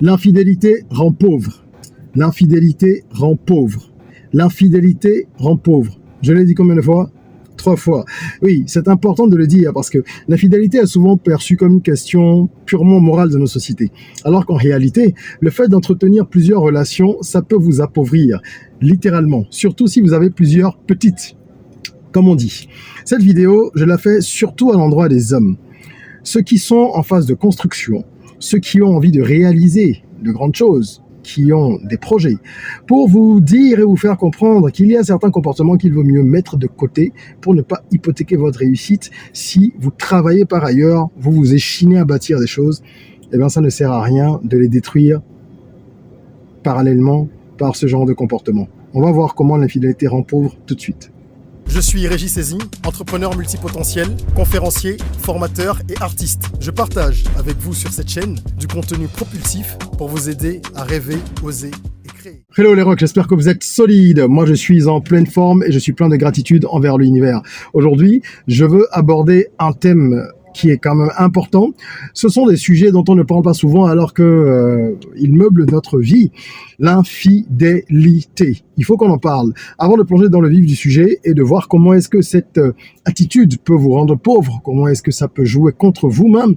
L'infidélité rend pauvre. L'infidélité rend pauvre. L'infidélité rend pauvre. Je l'ai dit combien de fois? 3 fois. Oui, c'est important de le dire parce que l'infidélité est souvent perçue comme une question purement morale de nos sociétés. Alors qu'en réalité, le fait d'entretenir plusieurs relations, ça peut vous appauvrir, littéralement. Surtout si vous avez plusieurs petites, comme on dit. Cette vidéo, je la fais surtout à l'endroit des hommes. Ceux qui sont en phase de construction, ceux qui ont envie de réaliser de grandes choses, qui ont des projets, pour vous dire et vous faire comprendre qu'il y a certains comportements qu'il vaut mieux mettre de côté pour ne pas hypothéquer votre réussite. Si vous travaillez par ailleurs, vous vous échinez à bâtir des choses, eh bien ça ne sert à rien de les détruire parallèlement par ce genre de comportement. On va voir comment l'infidélité rend pauvre tout de suite. Je suis Régis Saizy, entrepreneur multipotentiel, conférencier, formateur et artiste. Je partage avec vous sur cette chaîne du contenu propulsif pour vous aider à rêver, oser et créer. Hello les rocks, j'espère que vous êtes solides. Moi je suis en pleine forme et je suis plein de gratitude envers l'univers. Aujourd'hui, je veux aborder un thème qui est quand même important. Ce sont des sujets dont on ne parle pas souvent alors que ils meublent notre vie. L'infidélité. Il faut qu'on en parle. Avant de plonger dans le vif du sujet et de voir comment est-ce que cette attitude peut vous rendre pauvre, comment est-ce que ça peut jouer contre vous-même,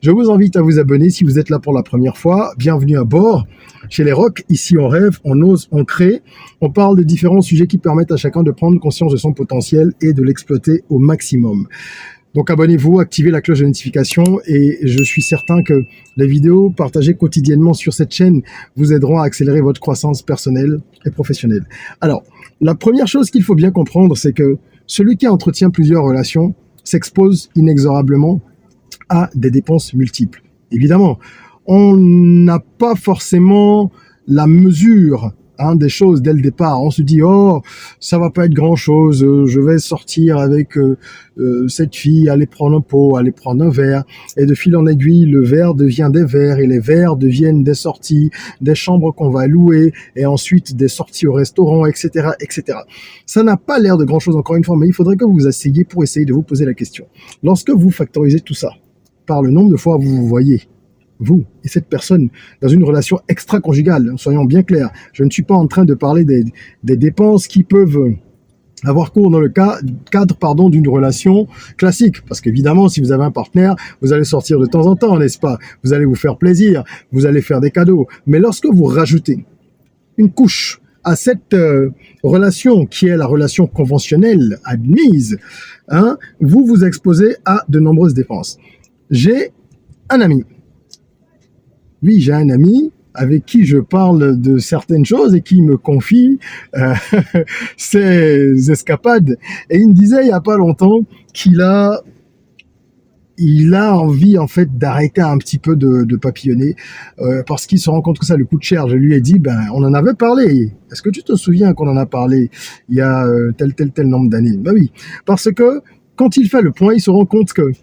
je vous invite à vous abonner si vous êtes là pour la première fois. Bienvenue à bord. Chez les Rocks, ici on rêve, on ose, on crée. On parle de différents sujets qui permettent à chacun de prendre conscience de son potentiel et de l'exploiter au maximum. Donc abonnez-vous, activez la cloche de notification et je suis certain que les vidéos partagées quotidiennement sur cette chaîne vous aideront à accélérer votre croissance personnelle et professionnelle. Alors, la première chose qu'il faut bien comprendre, c'est que celui qui entretient plusieurs relations s'expose inexorablement à des dépenses multiples. Évidemment, on n'a pas forcément la mesure des choses dès le départ. On se dit, oh, ça va pas être grand chose, je vais sortir avec cette fille, aller prendre un pot, aller prendre un verre, et de fil en aiguille, le verre devient des verres, et les verres deviennent des sorties, des chambres qu'on va louer, et ensuite des sorties au restaurant, etc., etc. Ça n'a pas l'air de grand chose, encore une fois, mais il faudrait que vous vous asseyez pour essayer de vous poser la question. Lorsque vous factorisez tout ça, par le nombre de fois où vous vous voyez, vous et cette personne, dans une relation extra-conjugale, soyons bien clairs. Je ne suis pas en train de parler des dépenses qui peuvent avoir cours dans le cadre d'une relation classique. Parce qu'évidemment, si vous avez un partenaire, vous allez sortir de temps en temps, n'est-ce pas? Vous allez vous faire plaisir, vous allez faire des cadeaux. Mais lorsque vous rajoutez une couche à cette relation qui est la relation conventionnelle admise, vous vous exposez à de nombreuses dépenses. J'ai un ami. Oui, j'ai un ami avec qui je parle de certaines choses et qui me confie ses escapades. Et il me disait il y a pas longtemps qu'il a envie en fait d'arrêter un petit peu de papillonner parce qu'il se rend compte que ça lui coûte cher. Je lui ai dit, on en avait parlé. Est-ce que tu te souviens qu'on en a parlé il y a tel nombre d'années? Ben oui, parce que quand il fait le point, il se rend compte que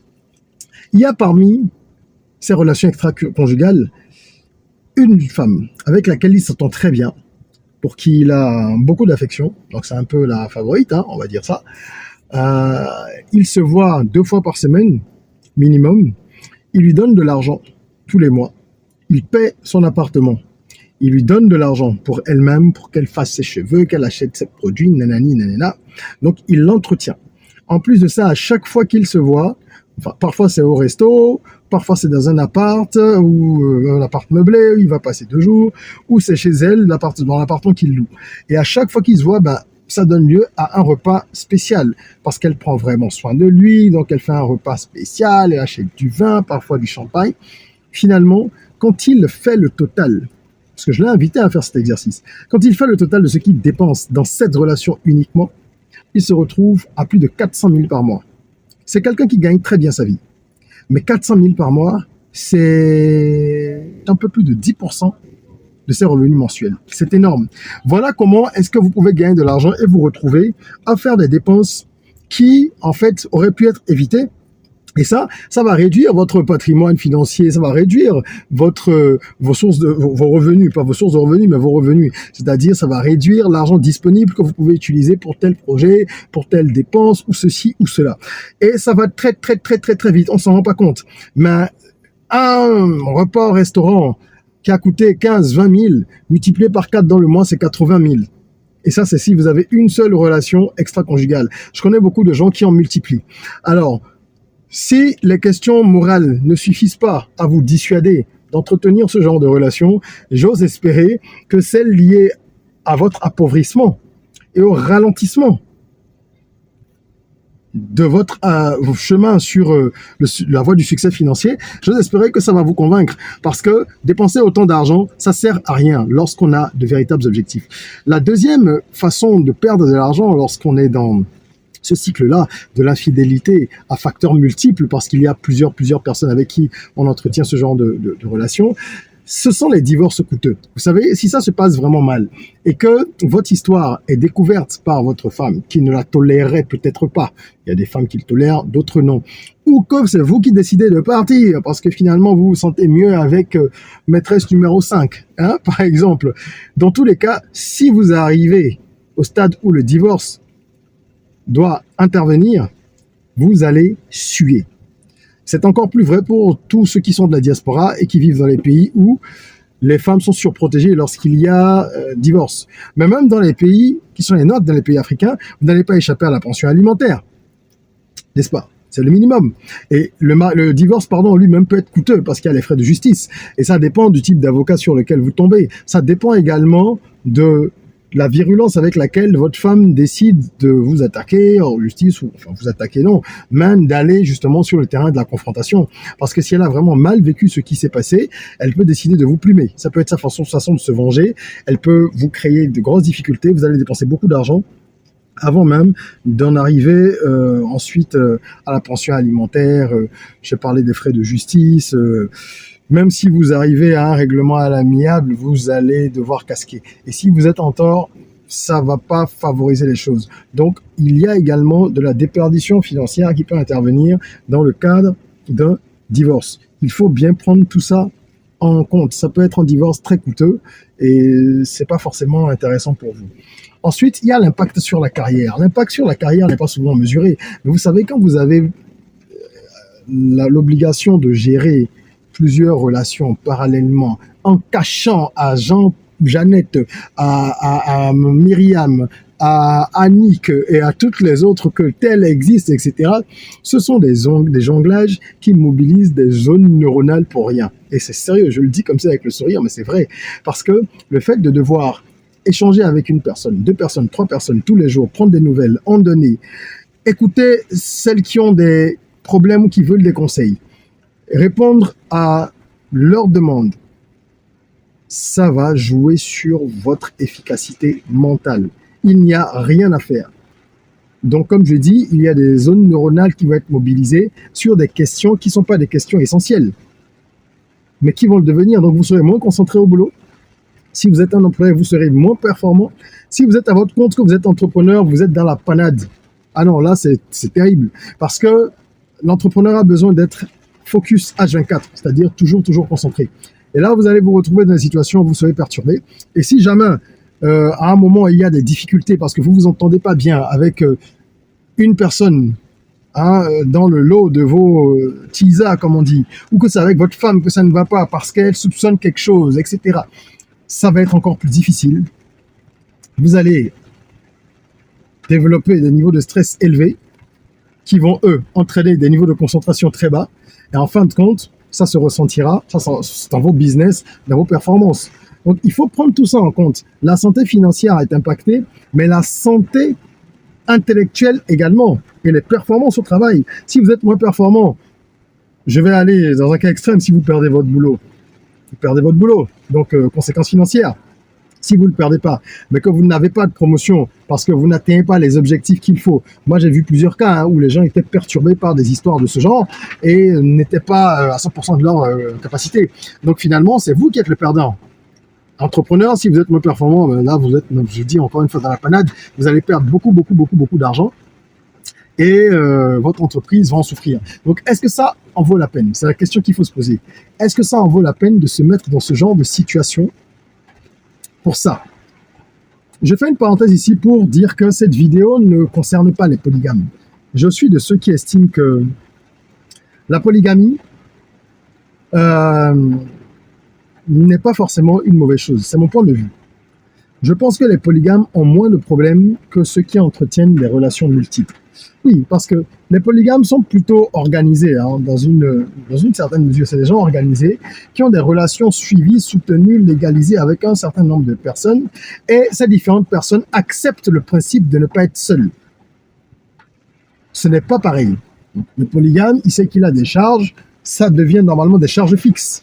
il y a parmi ces relations extra-conjugales une femme avec laquelle il s'entend très bien, pour qui il a beaucoup d'affection, donc c'est un peu la favorite, on va dire ça. Il se voit 2 fois par semaine, minimum. Il lui donne de l'argent tous les mois. Il paie son appartement. Il lui donne de l'argent pour elle-même, pour qu'elle fasse ses cheveux, qu'elle achète ses produits, nanani, nanana. Donc il l'entretient. En plus de ça, à chaque fois qu'il se voit, parfois c'est au resto, parfois c'est dans un appart ou un appart meublé, il va passer 2 jours, ou c'est chez elle, dans l'appartement qu'il loue. Et à chaque fois qu'ils se voient, ça donne lieu à un repas spécial, parce qu'elle prend vraiment soin de lui, donc elle fait un repas spécial, elle achète du vin, parfois du champagne. Finalement, quand il fait le total, parce que je l'ai invité à faire cet exercice, quand il fait le total de ce qu'il dépense dans cette relation uniquement, il se retrouve à plus de 400 000 par mois. C'est quelqu'un qui gagne très bien sa vie. Mais 400 000 par mois, c'est un peu plus de 10% de ses revenus mensuels. C'est énorme. Voilà comment est-ce que vous pouvez gagner de l'argent et vous retrouver à faire des dépenses qui, en fait, auraient pu être évitées. Et ça va réduire votre patrimoine financier, ça va réduire vos revenus, pas vos sources de revenus, mais vos revenus. C'est-à-dire, ça va réduire l'argent disponible que vous pouvez utiliser pour tel projet, pour telle dépense, ou ceci, ou cela. Et ça va très, très, très, très, très vite. On s'en rend pas compte. Mais un repas au restaurant qui a coûté 15, 20 000, multiplié par 4 dans le mois, c'est 80 000. Et ça, c'est si vous avez une seule relation extra-conjugale. Je connais beaucoup de gens qui en multiplient. Alors, si les questions morales ne suffisent pas à vous dissuader d'entretenir ce genre de relation, j'ose espérer que celles liées à votre appauvrissement et au ralentissement de votre chemin sur la voie du succès financier, j'ose espérer que ça va vous convaincre, parce que dépenser autant d'argent, ça sert à rien lorsqu'on a de véritables objectifs. La deuxième façon de perdre de l'argent lorsqu'on est dans ce cycle-là de l'infidélité à facteurs multiples, parce qu'il y a plusieurs personnes avec qui on entretient ce genre de relation, ce sont les divorces coûteux. Vous savez, si ça se passe vraiment mal et que votre histoire est découverte par votre femme qui ne la tolérerait peut-être pas, il y a des femmes qui le tolèrent, d'autres non, ou que c'est vous qui décidez de partir parce que finalement vous vous sentez mieux avec maîtresse numéro 5, hein, par exemple. Dans tous les cas, si vous arrivez au stade où le divorce doit intervenir, vous allez suer. C'est encore plus vrai pour tous ceux qui sont de la diaspora et qui vivent dans les pays où les femmes sont surprotégées lorsqu'il y a divorce. Mais même dans les pays qui sont les nôtres, dans les pays africains, vous n'allez pas échapper à la pension alimentaire. N'est-ce pas? C'est le minimum. Et le divorce, lui-même peut être coûteux parce qu'il y a les frais de justice. Et ça dépend du type d'avocat sur lequel vous tombez. Ça dépend également de la virulence avec laquelle votre femme décide de vous attaquer en justice, ou enfin vous attaquer non, même d'aller justement sur le terrain de la confrontation. Parce que si elle a vraiment mal vécu ce qui s'est passé, elle peut décider de vous plumer. Ça peut être sa façon de se venger. Elle peut vous créer de grosses difficultés. Vous allez dépenser beaucoup d'argent avant même d'en arriver ensuite à la pension alimentaire. J'ai parlé des frais de justice. Même si vous arrivez à un règlement à l'amiable, vous allez devoir casquer. Et si vous êtes en tort, ça va pas favoriser les choses. Donc, il y a également de la déperdition financière qui peut intervenir dans le cadre d'un divorce. Il faut bien prendre tout ça en compte. Ça peut être un divorce très coûteux et c'est pas forcément intéressant pour vous. Ensuite, il y a l'impact sur la carrière. L'impact sur la carrière n'est pas souvent mesuré. Mais vous savez, quand vous avez l'obligation de gérer plusieurs relations parallèlement, en cachant à Jeannette, à Myriam, à Annick et à toutes les autres que telles existent, etc. Ce sont des jonglages qui mobilisent des zones neuronales pour rien. Et c'est sérieux, je le dis comme ça avec le sourire, mais c'est vrai. Parce que le fait de devoir échanger avec une personne, 2 personnes, 3 personnes tous les jours, prendre des nouvelles, en donner, écouter celles qui ont des problèmes ou qui veulent des conseils, répondre à leurs demandes, ça va jouer sur votre efficacité mentale. Il n'y a rien à faire. Donc, comme je dis, il y a des zones neuronales qui vont être mobilisées sur des questions qui ne sont pas des questions essentielles, mais qui vont le devenir. Donc, vous serez moins concentré au boulot. Si vous êtes un employé, vous serez moins performant. Si vous êtes à votre compte, que vous êtes entrepreneur, vous êtes dans la panade. Ah non, là, c'est terrible. Parce que l'entrepreneur a besoin d'être focus H24, c'est-à-dire toujours concentré. Et là, vous allez vous retrouver dans une situation où vous serez perturbé. Et si jamais, à un moment, il y a des difficultés parce que vous vous entendez pas bien avec une personne dans le lot de vos teasers, comme on dit, ou que c'est avec votre femme que ça ne va pas parce qu'elle soupçonne quelque chose, etc., ça va être encore plus difficile. Vous allez développer des niveaux de stress élevés qui vont, eux, entraîner des niveaux de concentration très bas. Et en fin de compte, ça se ressentira, c'est dans vos business, dans vos performances. Donc, il faut prendre tout ça en compte. La santé financière est impactée, mais la santé intellectuelle également, et les performances au travail. Si vous êtes moins performant, je vais aller dans un cas extrême, si vous perdez votre boulot. Vous perdez votre boulot, donc conséquences financières. Si vous ne le perdez pas, mais que vous n'avez pas de promotion parce que vous n'atteignez pas les objectifs qu'il faut. Moi, j'ai vu plusieurs cas où les gens étaient perturbés par des histoires de ce genre et n'étaient pas à 100% de leur capacité. Donc finalement, c'est vous qui êtes le perdant. Entrepreneur, si vous êtes moins performant, ben là, vous êtes, je dis encore une fois, dans la panade, vous allez perdre beaucoup d'argent et votre entreprise va en souffrir. Donc, est-ce que ça en vaut la peine? C'est la question qu'il faut se poser. Est-ce que ça en vaut la peine de se mettre dans ce genre de situation? Pour ça, je fais une parenthèse ici pour dire que cette vidéo ne concerne pas les polygames. Je suis de ceux qui estiment que la polygamie n'est pas forcément une mauvaise chose. C'est mon point de vue. Je pense que les polygames ont moins de problèmes que ceux qui entretiennent des relations multiples. Oui, parce que les polygames sont plutôt organisés, hein, dans une certaine mesure. C'est des gens organisés qui ont des relations suivies, soutenues, légalisées avec un certain nombre de personnes. Et ces différentes personnes acceptent le principe de ne pas être seules. Ce n'est pas pareil. Le polygame, il sait qu'il a des charges, ça devient normalement des charges fixes.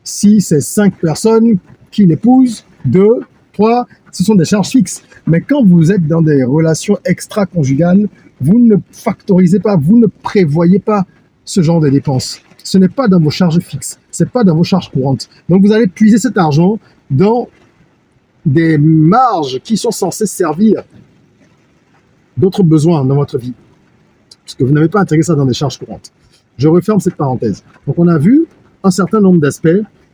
Si c'est 5 personnes qui l'épousent, 2, 3, ce sont des charges fixes. Mais quand vous êtes dans des relations extra-conjugales, vous ne factorisez pas, vous ne prévoyez pas ce genre de dépenses. Ce n'est pas dans vos charges fixes, ce n'est pas dans vos charges courantes. Donc vous allez puiser cet argent dans des marges qui sont censées servir d'autres besoins dans votre vie. Parce que vous n'avez pas intégré ça dans des charges courantes. Je referme cette parenthèse. Donc on a vu un certain nombre d'aspects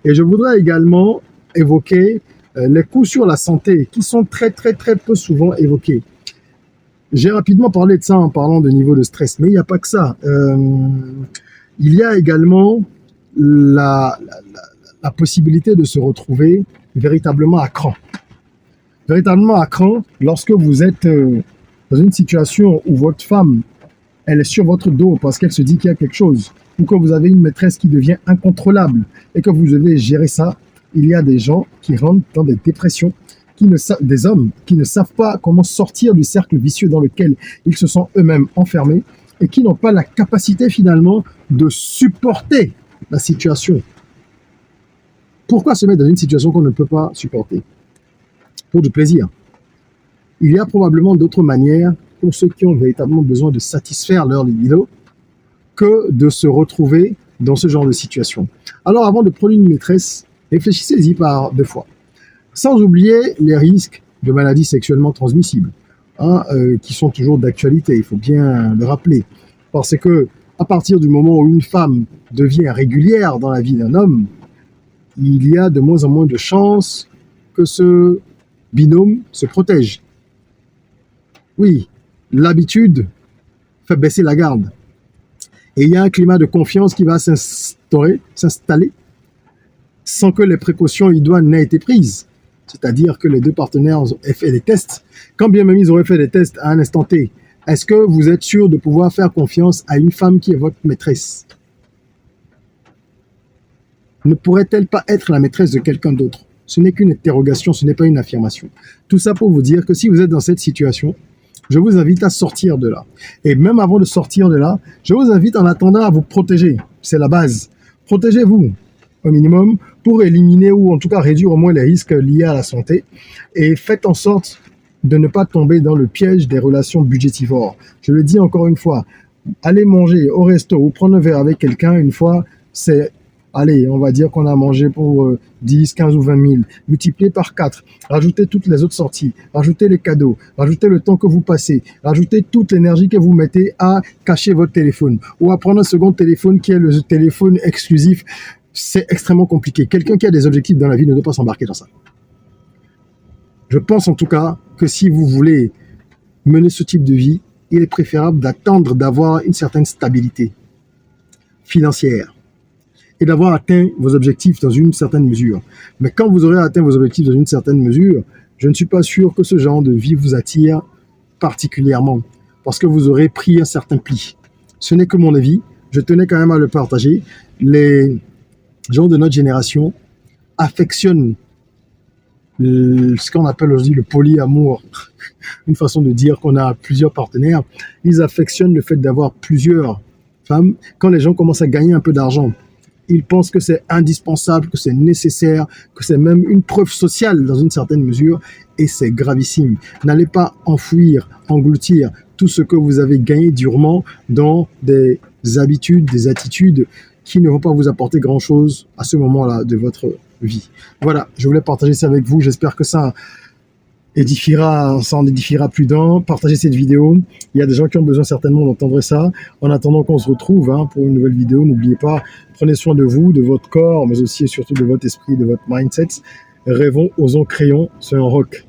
et je voudrais également évoquer les coûts sur la santé qui sont très peu souvent évoqués. J'ai rapidement parlé de ça en parlant de niveau de stress, mais il n'y a pas que ça. Il y a également la possibilité de se retrouver véritablement à cran. Véritablement à cran lorsque vous êtes dans une situation où votre femme, elle est sur votre dos parce qu'elle se dit qu'il y a quelque chose, ou que vous avez une maîtresse qui devient incontrôlable et que vous devez gérer ça. Il y a des gens qui rentrent dans des dépressions, des hommes qui ne savent pas comment sortir du cercle vicieux dans lequel ils se sont eux-mêmes enfermés et qui n'ont pas la capacité finalement de supporter la situation. Pourquoi se mettre dans une situation qu'on ne peut pas supporter? Pour du plaisir. Il y a probablement d'autres manières pour ceux qui ont véritablement besoin de satisfaire leur libido que de se retrouver dans ce genre de situation. Alors avant de prendre une maîtresse, réfléchissez-y par 2 fois. Sans oublier les risques de maladies sexuellement transmissibles, qui sont toujours d'actualité, il faut bien le rappeler. Parce que à partir du moment où une femme devient régulière dans la vie d'un homme, il y a de moins en moins de chances que ce binôme se protège. Oui, l'habitude fait baisser la garde. Et il y a un climat de confiance qui va s'installer, sans que les précautions idoines n'aient été prises. C'est-à-dire que les 2 partenaires aient fait des tests. Quand bien même ils auraient fait des tests à un instant T, est-ce que vous êtes sûr de pouvoir faire confiance à une femme qui est votre maîtresse? Ne pourrait-elle pas être la maîtresse de quelqu'un d'autre? Ce n'est qu'une interrogation, ce n'est pas une affirmation. Tout ça pour vous dire que si vous êtes dans cette situation, je vous invite à sortir de là. Et même avant de sortir de là, je vous invite en attendant à vous protéger. C'est la base. Protégez-vous au minimum pour éliminer ou en tout cas réduire au moins les risques liés à la santé. Et faites en sorte de ne pas tomber dans le piège des relations budgétivores. Je le dis encore une fois, aller manger au resto ou prendre un verre avec quelqu'un une fois, c'est... Allez, on va dire qu'on a mangé pour 10, 15 ou 20 000, multiplié par 4, rajoutez toutes les autres sorties, rajoutez les cadeaux, rajoutez le temps que vous passez, rajoutez toute l'énergie que vous mettez à cacher votre téléphone ou à prendre un second téléphone qui est le téléphone exclusif. C'est extrêmement compliqué. Quelqu'un qui a des objectifs dans la vie ne doit pas s'embarquer dans ça. Je pense en tout cas que si vous voulez mener ce type de vie, il est préférable d'attendre d'avoir une certaine stabilité financière et d'avoir atteint vos objectifs dans une certaine mesure. Mais quand vous aurez atteint vos objectifs dans une certaine mesure, je ne suis pas sûr que ce genre de vie vous attire particulièrement, parce que vous aurez pris un certain pli. Ce n'est que mon avis, je tenais quand même à le partager. Les gens de notre génération affectionnent ce qu'on appelle aujourd'hui le polyamour, une façon de dire qu'on a plusieurs partenaires. Ils affectionnent le fait d'avoir plusieurs femmes. Quand les gens commencent à gagner un peu d'argent, ils pensent que c'est indispensable, que c'est nécessaire, que c'est même une preuve sociale dans une certaine mesure, et c'est gravissime. N'allez pas enfouir, engloutir tout ce que vous avez gagné durement dans des habitudes, des attitudes qui ne vont pas vous apporter grand-chose à ce moment-là de votre vie. Voilà, je voulais partager ça avec vous. J'espère que ça en édifiera plus d'un. Partagez cette vidéo. Il y a des gens qui ont besoin certainement d'entendre ça. En attendant qu'on se retrouve pour une nouvelle vidéo, n'oubliez pas, prenez soin de vous, de votre corps, mais aussi et surtout de votre esprit, de votre mindset. Rêvons, osons, créons. C'est un rock.